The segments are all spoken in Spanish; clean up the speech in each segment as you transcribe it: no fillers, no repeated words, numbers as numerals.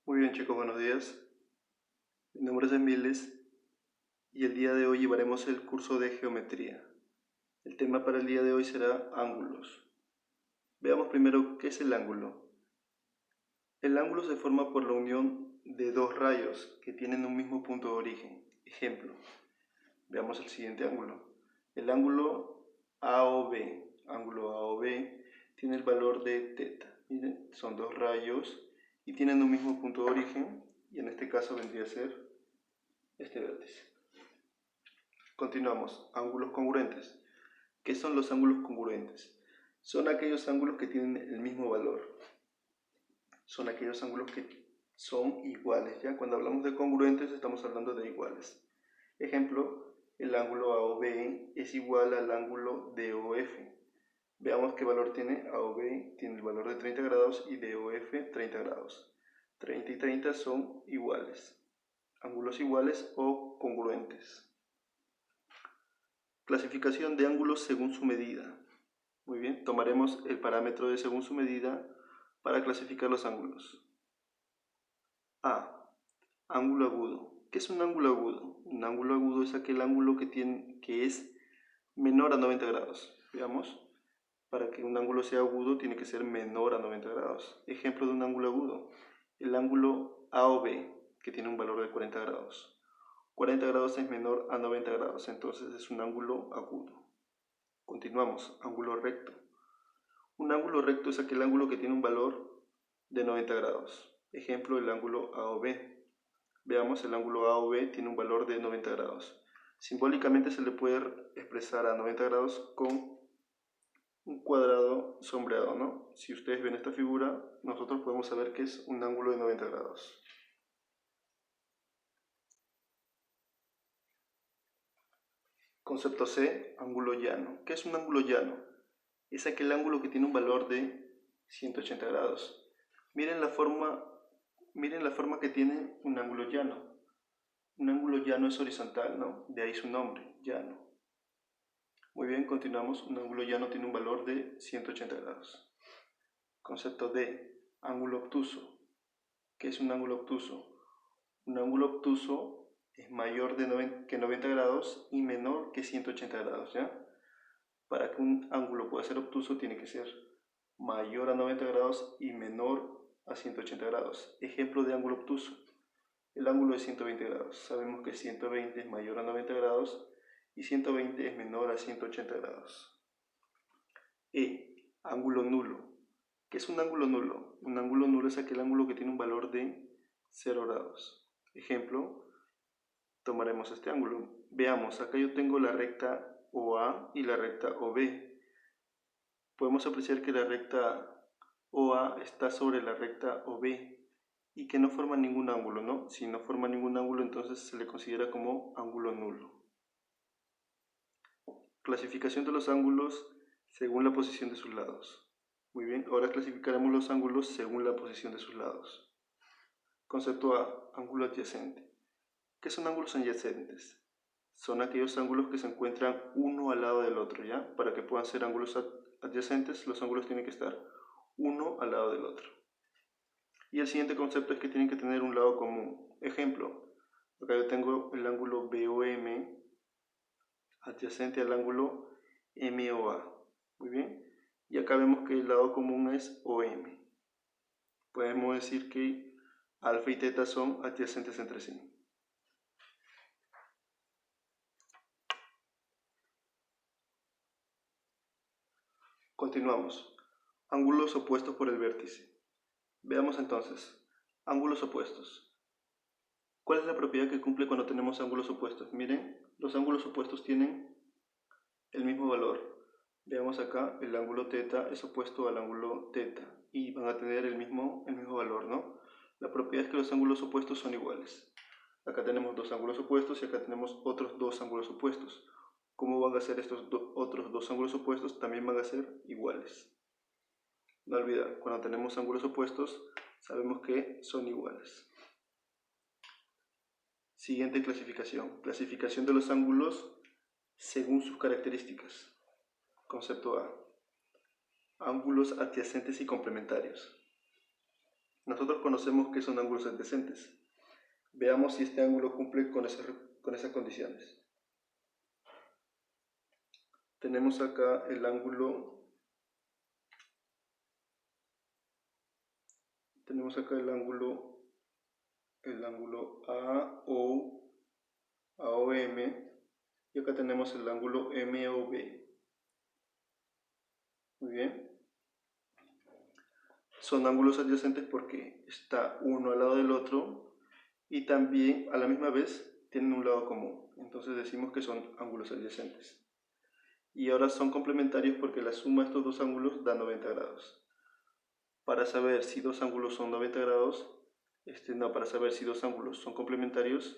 Muy bien chicos, buenos días. Mi nombre es Emiles y el día de hoy llevaremos el curso de geometría. El tema para el día de hoy será ángulos. Veamos primero qué es el ángulo. El ángulo se forma por la unión de dos rayos que tienen un mismo punto de origen. Ejemplo, veamos el siguiente ángulo. El ángulo AOB. Ángulo AOB tiene el valor de teta. Miren, son dos rayos y tienen un mismo punto de origen y en este caso vendría a ser este vértice. Continuamos, ángulos congruentes. ¿Qué son los ángulos congruentes? Son aquellos ángulos que tienen el mismo valor. Son aquellos ángulos que son iguales, ¿ya? Cuando hablamos de congruentes estamos hablando de iguales. Ejemplo, el ángulo AOB es igual al ángulo DOF. Veamos qué valor tiene. AOB tiene el valor de 30 grados y DOF 30 grados. 30 y 30 son iguales. Ángulos iguales o congruentes. Clasificación de ángulos según su medida. Muy bien, tomaremos el parámetro de según su medida para clasificar los ángulos. A. Ángulo agudo. ¿Qué es un ángulo agudo? Un ángulo agudo es aquel ángulo que es menor a 90 grados. Veamos, para que un ángulo sea agudo tiene que ser menor a 90 grados. Ejemplo de un ángulo agudo, el ángulo AOB, que tiene un valor de 40 grados. 40 grados es menor a 90 grados, entonces es un ángulo agudo. Continuamos, ángulo recto. Un ángulo recto es aquel ángulo que tiene un valor de 90 grados. Ejemplo, el ángulo AOB. Veamos, el ángulo AOB tiene un valor de 90 grados. Simbólicamente se le puede expresar a 90 grados con un cuadrado sombreado, ¿no? Si ustedes ven esta figura, nosotros podemos saber que es un ángulo de 90 grados. Concepto C, ángulo llano. ¿Qué es un ángulo llano? Es aquel ángulo que tiene un valor de 180 grados. Miren la forma que tiene un ángulo llano. Un ángulo llano es horizontal, ¿no? De ahí su nombre, llano. Muy bien, continuamos. Un ángulo llano tiene un valor de 180 grados. Concepto D, ángulo obtuso. ¿Qué es un ángulo obtuso? Un ángulo obtuso es mayor que 90 grados y menor que 180 grados, ¿ya? Para que un ángulo pueda ser obtuso tiene que ser mayor a 90 grados y menor a 180 grados. Ejemplo de ángulo obtuso. El ángulo es 120 grados. Sabemos que 120 es mayor a 90 grados y 120 es menor a 180 grados. E. Ángulo nulo. ¿Qué es un ángulo nulo? Un ángulo nulo es aquel ángulo que tiene un valor de 0 grados. Ejemplo, tomaremos este ángulo. Veamos, acá yo tengo la recta OA y la recta OB. Podemos apreciar que la recta OA está sobre la recta OB y que no forma ningún ángulo, ¿no? Si no forma ningún ángulo, entonces se le considera como ángulo nulo. Clasificación de los ángulos según la posición de sus lados. Muy bien, ahora clasificaremos los ángulos según la posición de sus lados. Concepto A, ángulo adyacente. ¿Qué son ángulos adyacentes? Son aquellos ángulos que se encuentran uno al lado del otro, ¿ya? Para que puedan ser ángulos adyacentes, los ángulos tienen que estar uno al lado del otro. Y el siguiente concepto es que tienen que tener un lado común. Ejemplo, acá yo tengo el ángulo BOM adyacente al ángulo MOA. Muy bien. Y acá vemos que el lado común es OM. Podemos decir que alfa y teta son adyacentes entre sí. Continuamos. Ángulos opuestos por el vértice. Veamos entonces. Ángulos opuestos. ¿Cuál es la propiedad que cumple cuando tenemos ángulos opuestos? Miren, los ángulos opuestos tienen el mismo valor. Veamos acá, el ángulo teta es opuesto al ángulo teta y van a tener el mismo valor, ¿no? La propiedad es que los ángulos opuestos son iguales. Acá tenemos dos ángulos opuestos y acá tenemos otros dos ángulos opuestos. ¿Cómo van a ser estos otros dos ángulos opuestos? También van a ser iguales. No olvidar, cuando tenemos ángulos opuestos, sabemos que son iguales. Siguiente clasificación. Clasificación de los ángulos según sus características. Concepto A. Ángulos adyacentes y complementarios. nosotros conocemos que son ángulos adyacentes. Veamos si este ángulo cumple con esas condiciones. Tenemos acá el ángulo AOM, y acá tenemos el ángulo MOB. Muy bien. Son ángulos adyacentes porque está uno al lado del otro y también a la misma vez tienen un lado común. Entonces decimos que son ángulos adyacentes. Y ahora son complementarios porque la suma de estos dos ángulos da 90 grados. Para saber si dos ángulos son 90 grados, para saber si dos ángulos son complementarios,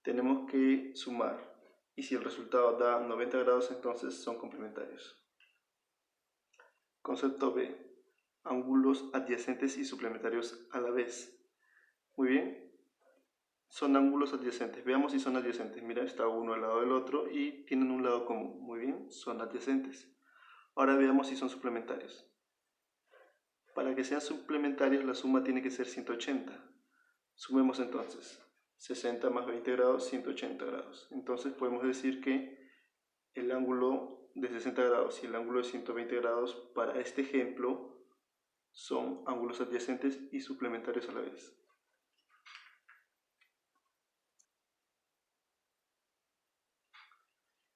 tenemos que sumar. Y si el resultado da 90 grados, entonces son complementarios. Concepto B. Ángulos adyacentes y suplementarios a la vez. Muy bien. Son ángulos adyacentes. Veamos si son adyacentes. Mira, está uno al lado del otro y tienen un lado común. Muy bien, son adyacentes. Ahora veamos si son suplementarios. Para que sean suplementarios, la suma tiene que ser 180. Sumemos entonces 60 más 20 grados, 180 grados. Entonces podemos decir que el ángulo de 60 grados y el ángulo de 120 grados para este ejemplo son ángulos adyacentes y suplementarios a la vez.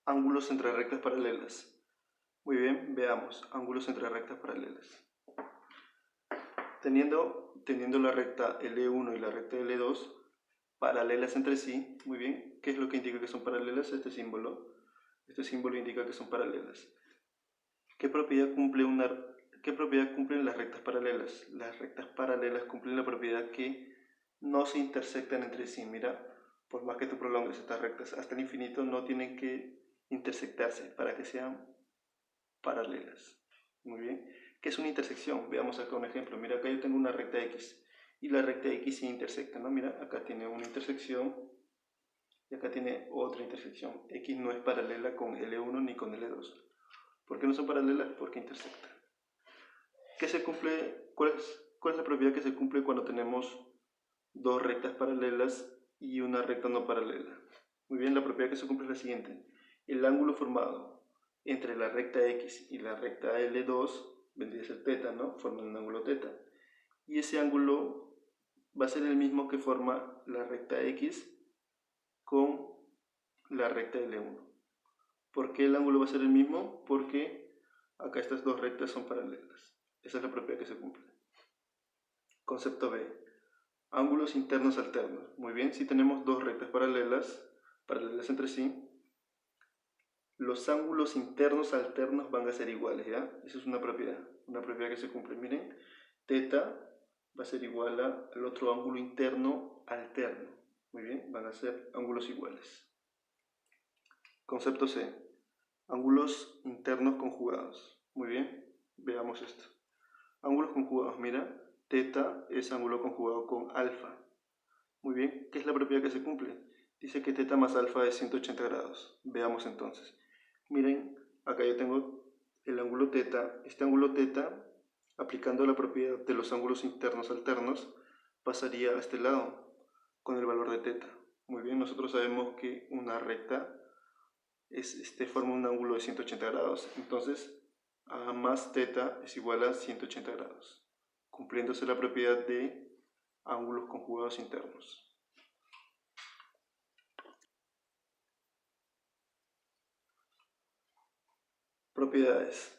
Ángulos entre rectas paralelas. Muy bien, veamos ángulos entre rectas paralelas. Teniendo la recta L1 y la recta L2 paralelas entre sí, muy bien, ¿qué es lo que indica que son paralelas? Este símbolo indica que son paralelas. ¿Qué propiedad cumplen las rectas paralelas? Las rectas paralelas cumplen la propiedad que no se intersectan entre sí. Mira, por más que tú prolongues estas rectas hasta el infinito, no tienen que intersectarse para que sean paralelas. Muy bien. ¿Qué es una intersección? Veamos acá un ejemplo. Mira, acá yo tengo una recta X y la recta X se intersecta, ¿no? Mira, acá tiene una intersección y acá tiene otra intersección. X no es paralela con L1 ni con L2. ¿Por qué no son paralelas? Porque intersectan. ¿Qué se cumple? ¿Cuál es la propiedad que se cumple cuando tenemos dos rectas paralelas y una recta no paralela? Muy bien, la propiedad que se cumple es la siguiente. El ángulo formado entre la recta X y la recta L2 vendría a ser θ, ¿no? Forman un ángulo θ. Y ese ángulo va a ser el mismo que forma la recta X con la recta L1. ¿Por qué el ángulo va a ser el mismo? Porque acá estas dos rectas son paralelas. Esa es la propiedad que se cumple. Concepto B. Ángulos internos alternos. Muy bien, si tenemos dos rectas paralelas entre sí, los ángulos internos alternos van a ser iguales, ¿ya? Esa es una propiedad que se cumple. Miren, θ va a ser igual al otro ángulo interno alterno. Muy bien, van a ser ángulos iguales. Concepto C. Ángulos internos conjugados. Muy bien, veamos esto. Ángulos conjugados, mira, θ es ángulo conjugado con alfa. Muy bien, ¿qué es la propiedad que se cumple? Dice que θ más alfa es 180 grados. Veamos entonces. Miren, acá yo tengo el ángulo θ. Este ángulo θ, aplicando la propiedad de los ángulos internos alternos, pasaría a este lado con el valor de θ. Muy bien, nosotros sabemos que una recta forma un ángulo de 180 grados. Entonces, A más θ es igual a 180 grados, cumpliéndose la propiedad de ángulos conjugados internos. Propiedades.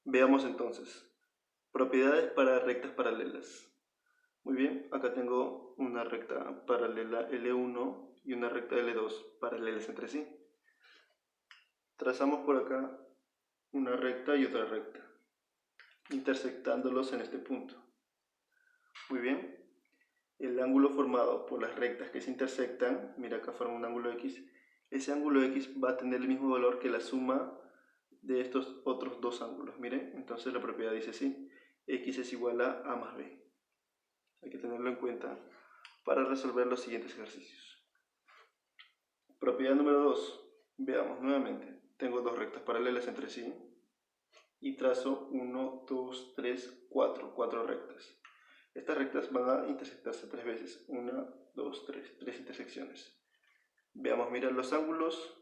Veamos entonces. Propiedades para rectas paralelas. Muy bien, acá tengo una recta paralela L1 y una recta L2 paralelas entre sí. Trazamos por acá una recta y otra recta, intersectándolos en este punto. Muy bien, el ángulo formado por las rectas que se intersectan, mira acá forma un ángulo X, ese ángulo X va a tener el mismo valor que la suma de estos otros dos ángulos. Miren, entonces la propiedad dice así: X es igual a A más B. Hay que tenerlo en cuenta para resolver los siguientes ejercicios. Propiedad número 2. Veamos nuevamente. Tengo dos rectas paralelas entre sí y trazo 1, 2, 3, 4 rectas. Estas rectas van a intersectarse 3 veces. 1, 2, 3. 3 intersecciones. Veamos, mira, los ángulos,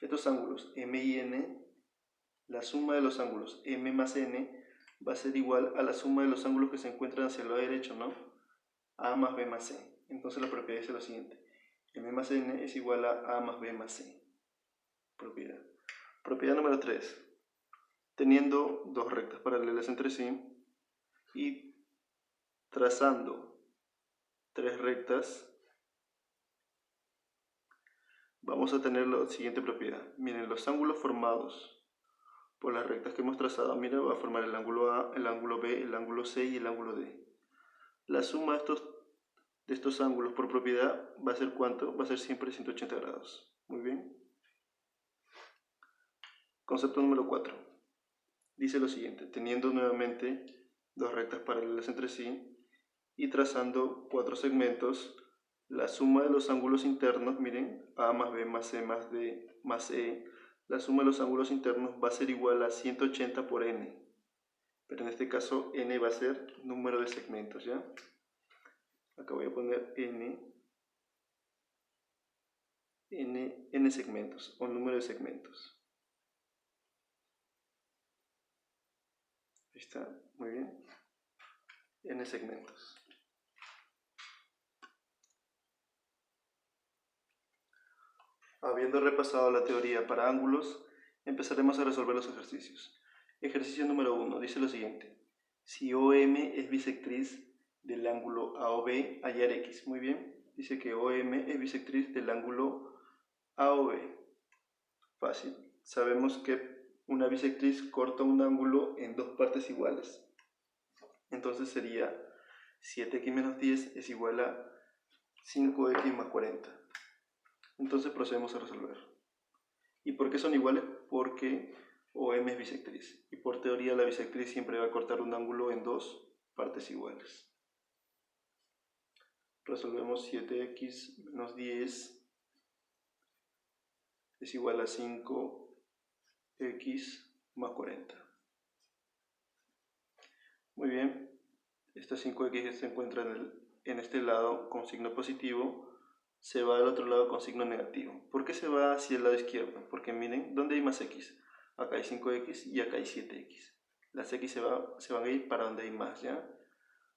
estos ángulos M y N, la suma de los ángulos M más N va a ser igual a la suma de los ángulos que se encuentran hacia el lado derecho, ¿no? A más B más C. Entonces la propiedad dice lo siguiente. M más N es igual a más B más C. Propiedad. Propiedad número 3. Teniendo dos rectas paralelas entre sí y trazando tres rectas, vamos a tener la siguiente propiedad. Miren, los ángulos formados por las rectas que hemos trazado, mira, va a formar el ángulo A, el ángulo B, el ángulo C y el ángulo D. La suma de estos ángulos por propiedad va a ser ¿cuánto? Va a ser siempre 180 grados. Muy bien. Concepto número 4. Dice lo siguiente, teniendo nuevamente dos rectas paralelas entre sí y trazando cuatro segmentos, la suma de los ángulos internos, miren, A más B más C más D más E, la suma de los ángulos internos va a ser igual a 180 por N. Pero en este caso N va a ser número de segmentos, ¿ya? Acá voy a poner N segmentos o número de segmentos. Ahí está, muy bien. N segmentos. Habiendo repasado la teoría para ángulos, empezaremos a resolver los ejercicios. Ejercicio número 1 dice lo siguiente. Si OM es bisectriz del ángulo AOB, hallar X. Muy bien. Dice que OM es bisectriz del ángulo AOB. Fácil. Sabemos que una bisectriz corta un ángulo en dos partes iguales. Entonces sería 7x menos 10 es igual a 5x más 40. Entonces procedemos a resolver. ¿Y por qué son iguales? Porque OM es bisectriz. Y por teoría la bisectriz siempre va a cortar un ángulo en dos partes iguales. Resolvemos 7x menos 10 es igual a 5x más 40. Muy bien. Esta 5x que se encuentra en este lado con signo positivo se va al otro lado con signo negativo. ¿Por qué se va hacia el lado izquierdo? Porque miren, ¿dónde hay más x? Acá hay 5x y acá hay 7x. Las x se van a ir para donde hay más, ¿ya?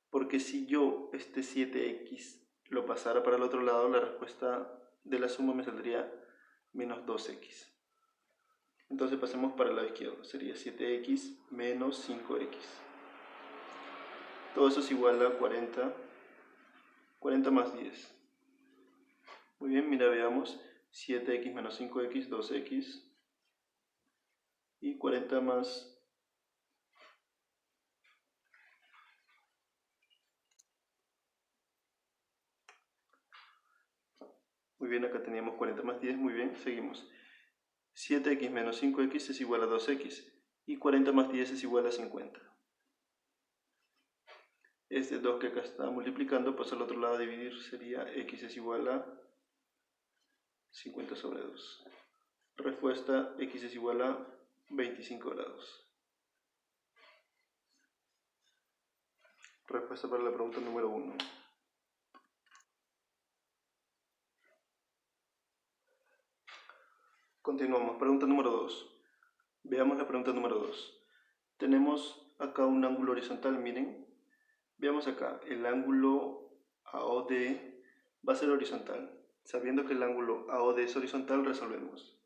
Porque si yo este 7x lo pasara para el otro lado, la respuesta de la suma me saldría menos 2x. Entonces pasemos para el lado izquierdo. Sería 7x menos 5x. Todo eso es igual a 40 más 10. Muy bien, mira, veamos. 7x menos 5x, 2x. Y 40 más... Muy bien, acá teníamos 40 más 10. Muy bien, seguimos. 7x menos 5x es igual a 2x. Y 40 más 10 es igual a 50. Este 2 que acá está multiplicando pasa al otro lado a dividir. Sería x es igual a 50 sobre 2. Respuesta, x es igual a 25 grados. Respuesta para la pregunta número 1. Continuamos. Pregunta número 2. Veamos la pregunta número 2. Tenemos acá un ángulo horizontal, miren. Veamos acá, el ángulo AOD va a ser horizontal. Sabiendo que el ángulo AOD es horizontal, resolvemos.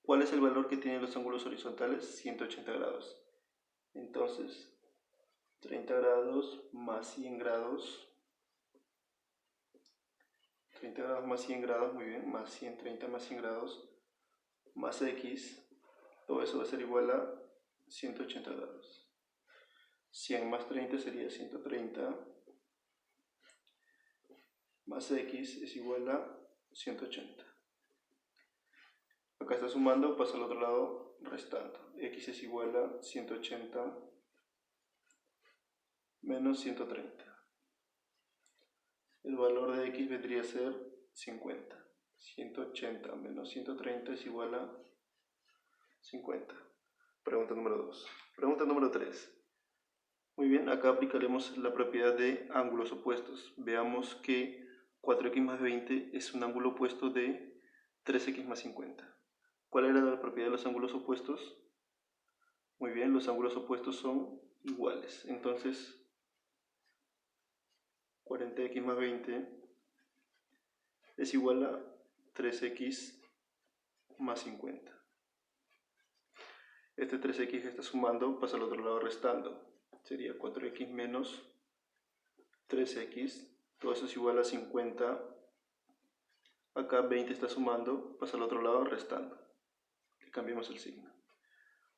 ¿Cuál es el valor que tienen los ángulos horizontales? 180 grados. Entonces, 30 grados más 100 grados. 30 grados más 100 grados, muy bien, más 130 más 100 grados, más x, todo eso va a ser igual a 180 grados. 100 más 30 sería 130, más x es igual a 180. Acá está sumando, pasa al otro lado restando. X es igual a 180 menos 130. El valor de x vendría a ser 50. 180 menos 130 es igual a 50. Pregunta número 2. Pregunta número 3. Muy bien, acá aplicaremos la propiedad de ángulos opuestos. Veamos que 4x más 20 es un ángulo opuesto de 3x más 50. ¿Cuál era la propiedad de los ángulos opuestos? Muy bien, los ángulos opuestos son iguales. Entonces, 40x más 20 es igual a 3x más 50. Este 3x que está sumando pasa al otro lado restando. Sería 4x menos 3x. Todo eso es igual a 50. Acá 20 está sumando, pasa al otro lado restando. Le cambiamos el signo.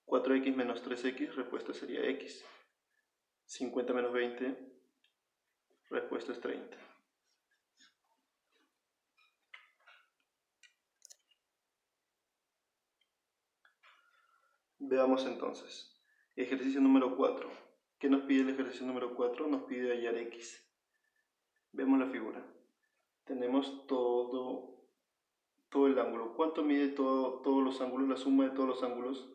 4x menos 3x, respuesta sería x. 50 menos 20, respuesta es 30. Veamos entonces. Ejercicio número 4. ¿Qué nos pide el ejercicio número 4? Nos pide hallar x. Vemos la figura. Tenemos todo el ángulo. ¿Cuánto mide todos los ángulos? La suma de todos los ángulos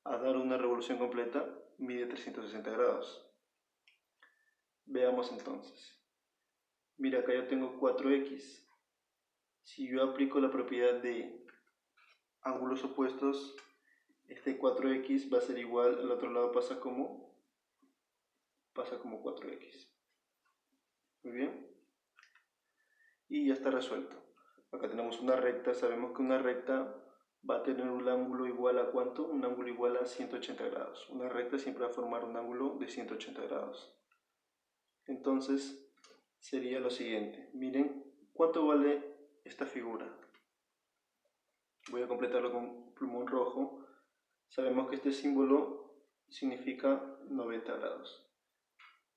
a dar una revolución completa mide 360 grados. Veamos entonces. Mira, acá yo tengo 4x. Si yo aplico la propiedad de ángulos opuestos, este 4x va a ser igual, al otro lado pasa como 4x. Muy bien. Y ya está resuelto. Acá tenemos una recta. Sabemos que una recta va a tener un ángulo igual a ¿cuánto? Un ángulo igual a 180 grados. Una recta siempre va a formar un ángulo de 180 grados. Entonces, sería lo siguiente. Miren, ¿cuánto vale esta figura? Voy a completarlo con plumón rojo. Sabemos que este símbolo significa 90 grados.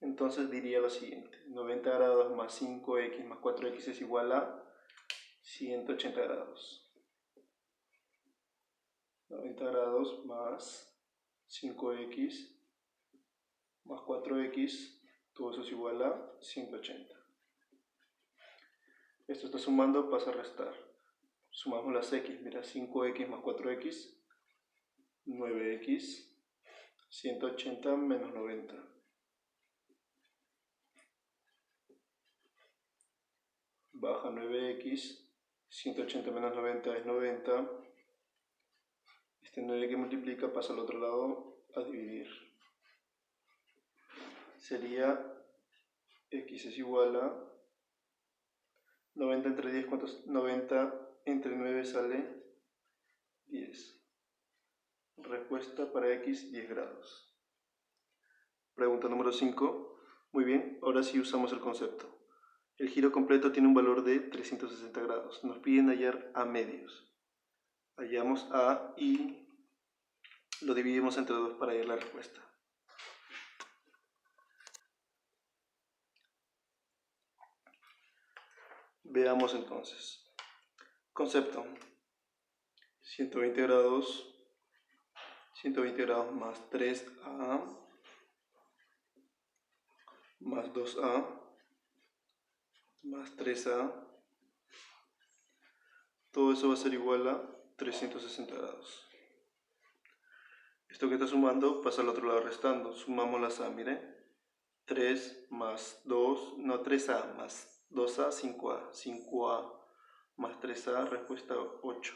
Entonces diría lo siguiente. 90 grados más 5x más 4x es igual a 180 grados. 90 grados más 5x más 4x, todo eso es igual a 180. Esto está sumando, pasa a restar. Sumamos las x, mira, 5x más 4x, 9x, 180 menos 90. Baja 9x, 180 menos 90 es 90. Este 9 que multiplica pasa al otro lado a dividir. Sería x es igual a 90 entre 10, ¿cuántos? 90 entre 9 sale 10. Respuesta para x, 10 grados. Pregunta número 5. Muy bien, ahora sí usamos el concepto. El giro completo tiene un valor de 360 grados. Nos piden hallar a medios. Hallamos a y lo dividimos entre 2 para hallar la respuesta. Veamos entonces. Concepto. 120 grados más 3a más 2a más 3a. Todo eso va a ser igual a 360 grados. Esto que está sumando pasa al otro lado restando. Sumamos las a, mire. 3 más 2, no, 3a más 2a, 5a. 5a más 3a, respuesta 8.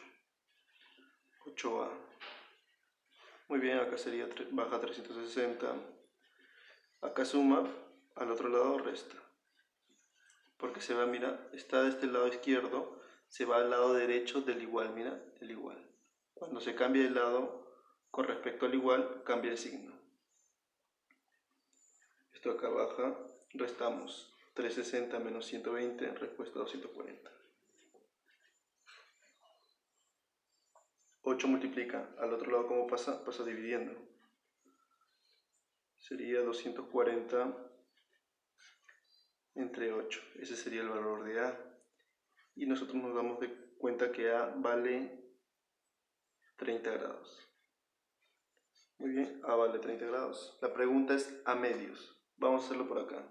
8a. Muy bien, acá sería baja 360. Acá suma, al otro lado resta. Porque se va, mira, está de este lado izquierdo, se va al lado derecho del igual, mira, el igual. Cuando se cambia de lado con respecto al igual, cambia el signo. Esto acá baja, restamos 360 menos 120, respuesta 240. 8 multiplica, al otro lado ¿cómo pasa? Pasa dividiendo. Sería 240 entre 8, ese sería el valor de A. Y nosotros nos damos de cuenta que A vale 30 grados. Muy bien, A vale 30 grados. La pregunta es a medios. Vamos a hacerlo por acá.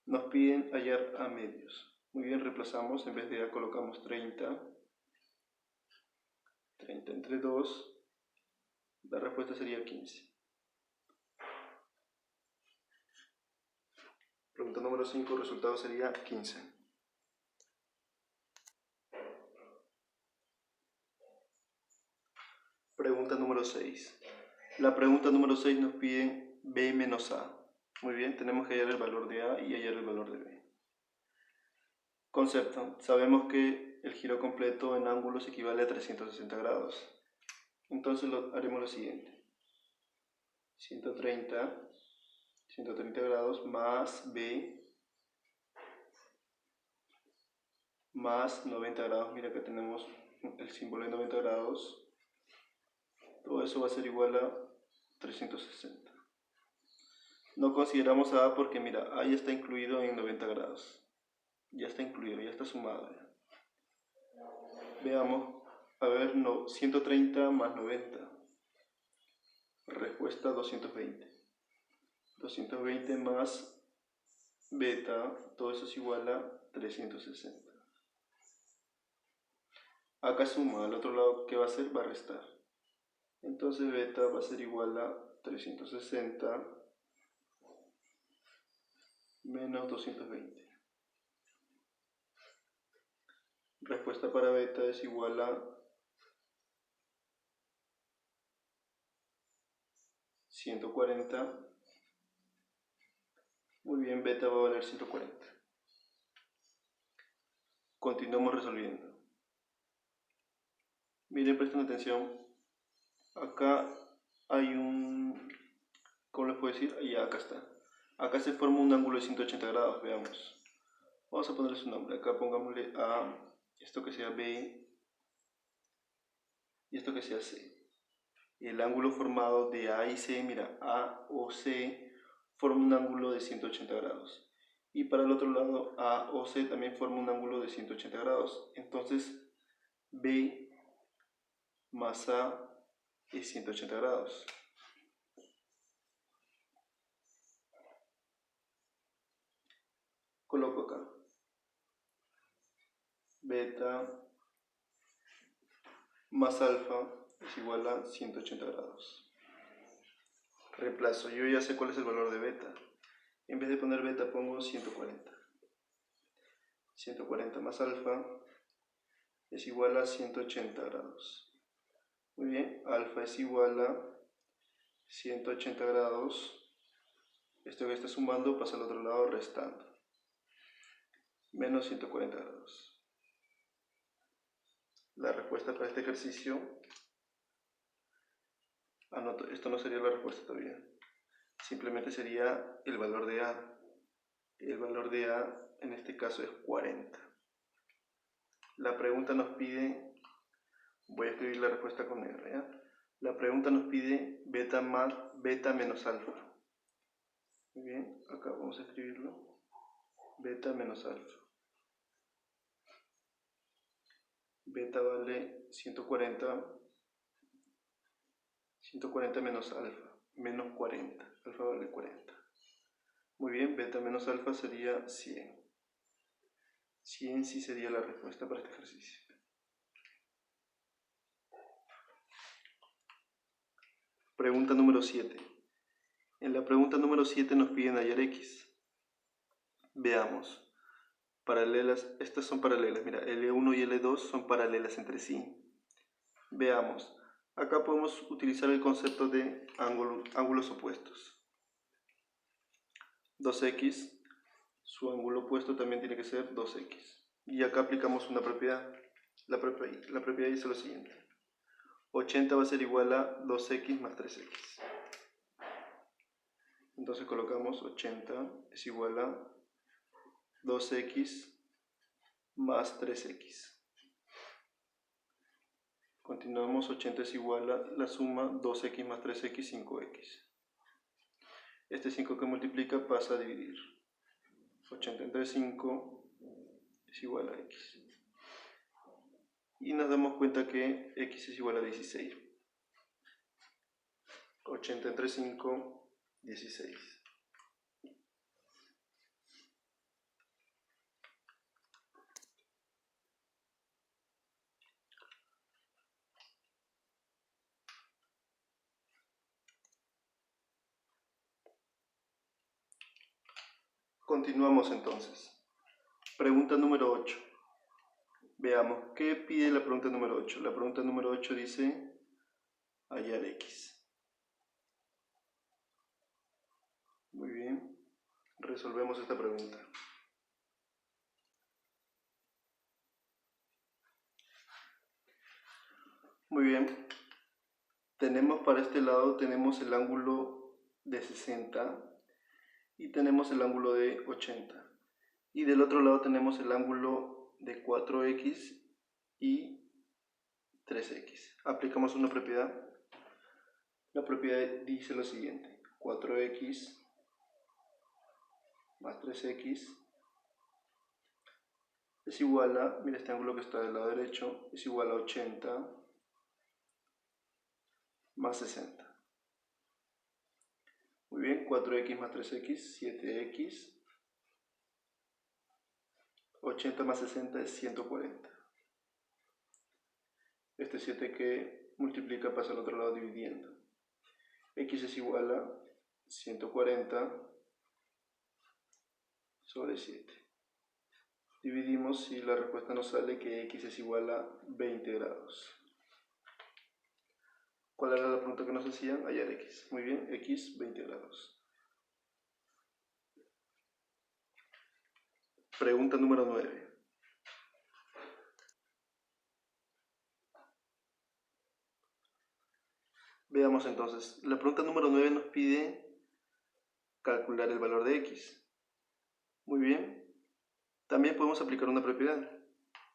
Nos piden hallar a medios. Muy bien, reemplazamos, en vez de A colocamos 30. 30 entre 2, la respuesta sería 15. número 5, el resultado sería 15. Pregunta número 6. La pregunta número 6 nos pide b menos a. Muy bien, tenemos que hallar el valor de a y hallar el valor de b. Concepto. Sabemos que el giro completo en ángulos equivale a 360 grados. Entonces haremos lo siguiente. 130 grados más b más 90 grados. Mira que tenemos el símbolo de 90 grados. Todo eso va a ser igual a 360. No consideramos a porque mira, a ya está incluido en 90 grados. Ya está incluido, ya está sumado. Ya. Veamos, a ver, no, 130 más 90. Respuesta 220. 220 más beta, todo eso es igual a 360. Acá suma, al otro lado, ¿qué va a hacer? Va a restar. Entonces beta va a ser igual a 360 menos 220. Respuesta para beta es igual a 140. Muy bien, beta va a valer 140. Continuamos resolviendo. Miren, presten atención. Acá hay un... ¿Cómo les puedo decir? Ya, acá está. Acá se forma un ángulo de 180 grados, veamos. Vamos a ponerle su nombre. Acá pongámosle a esto que sea B y esto que sea C. El ángulo formado de A y C, mira, A o C forma un ángulo de 180 grados. Y para el otro lado, A o C también forma un ángulo de 180 grados. Entonces, B más A es 180 grados. Coloco acá. Beta más alfa es igual a 180 grados. Reemplazo. Yo ya sé cuál es el valor de beta. En vez de poner beta pongo 140. 140 más alfa es igual a 180 grados. Muy bien, alfa es igual a 180 grados. Esto que está sumando pasa al otro lado restando. Menos 140 grados. La respuesta para este ejercicio, anoto, esto no sería la respuesta todavía. Simplemente sería el valor de A. El valor de A en este caso es 40. La pregunta nos pide, voy a escribir la respuesta con R, ¿ya? La pregunta nos pide beta menos alfa. Muy bien, acá vamos a escribirlo. Beta menos alfa. Beta vale 140 menos alfa, menos 40. Alfa vale 40. Muy bien, beta menos alfa sería 100. 100 sí sería la respuesta para este ejercicio. Pregunta número 7. En la pregunta número 7 nos piden hallar x. Veamos. Paralelas, estas son paralelas. Mira, L1 y L2 son paralelas entre sí. Veamos. Acá podemos utilizar el concepto de ángulos opuestos. 2x, su ángulo opuesto también tiene que ser 2x. Y acá aplicamos una propiedad. La propiedad dice lo siguiente. 80 va a ser igual a 2x más 3x. Entonces colocamos 80 es igual a 2x más 3x. Continuamos, 80 es igual a la suma 2x más 3x, 5x. Este 5 que multiplica pasa a dividir. 80 entre 5 es igual a x. Y nos damos cuenta que x es igual a 16. 80 entre 5, 16. Continuamos entonces. Pregunta número 8. Veamos, ¿qué pide la pregunta número 8? La pregunta número 8 dice hallar x. Muy bien, resolvemos esta pregunta. Muy bien, tenemos para este lado, tenemos el ángulo de 60 y tenemos el ángulo de 80. Y del otro lado tenemos el ángulo de 4x y 3x. Aplicamos una propiedad. La propiedad dice lo siguiente: 4x más 3x es igual a, mira este ángulo que está del lado derecho, es igual a 80 más 60. Muy bien, 4x más 3x, 7x. 80 más 60 es 140. Este 7 que multiplica pasa al otro lado dividiendo. X es igual a 140 sobre 7. Dividimos y la respuesta nos sale que X es igual a 20 grados. ¿Cuál era la pregunta que nos hacían? Hallar X. Muy bien, X 20 grados. Pregunta número 9. Veamos entonces. La pregunta número 9 nos pide calcular el valor de X. Muy bien. También podemos aplicar una propiedad.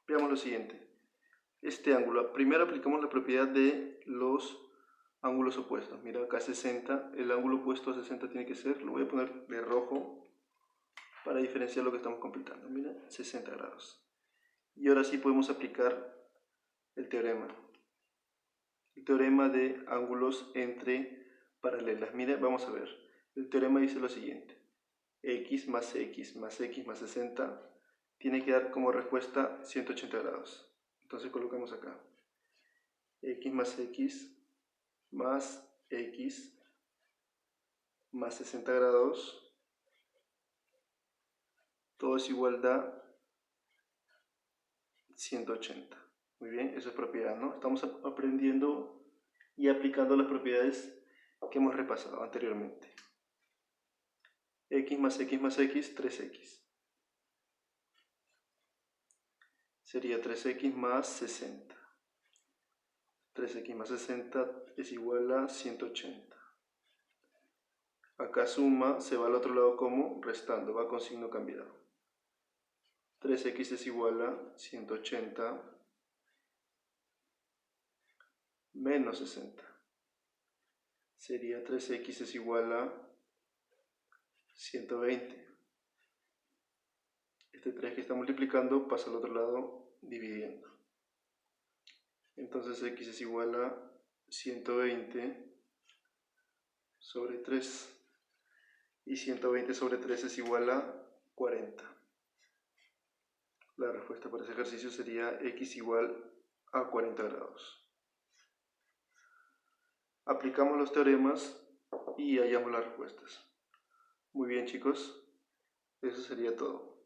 Veamos lo siguiente. Este ángulo, primero aplicamos la propiedad de los ángulos opuestos. Mira, acá 60, el ángulo opuesto a 60 tiene que ser, lo voy a poner de rojo para diferenciar lo que estamos completando. Mira, 60 grados. Y ahora sí podemos aplicar el teorema. El teorema de ángulos entre paralelas. Mira, vamos a ver. El teorema dice lo siguiente: x más x más x más 60 tiene que dar como respuesta 180 grados. Entonces colocamos acá x más x más 60 grados, todo es igual a 180. Muy bien, eso es propiedad, ¿no? Estamos aprendiendo y aplicando las propiedades que hemos repasado anteriormente. X más x más x, 3x. Sería 3x más 60. 3x más 60 es igual a 180. Acá suma, se va al otro lado como restando, va con signo cambiado. 3x es igual a 180 menos 60. Sería 3x es igual a 120. Este 3 que está multiplicando pasa al otro lado dividiendo. Entonces x es igual a 120 sobre 3. Y 120 sobre 3 es igual a 40. La respuesta para ese ejercicio sería x igual a 40 grados. Aplicamos los teoremas y hallamos las respuestas. Muy bien, chicos, eso sería todo.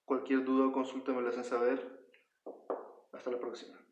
Cualquier duda o consulta me la hacen saber. Hasta la próxima.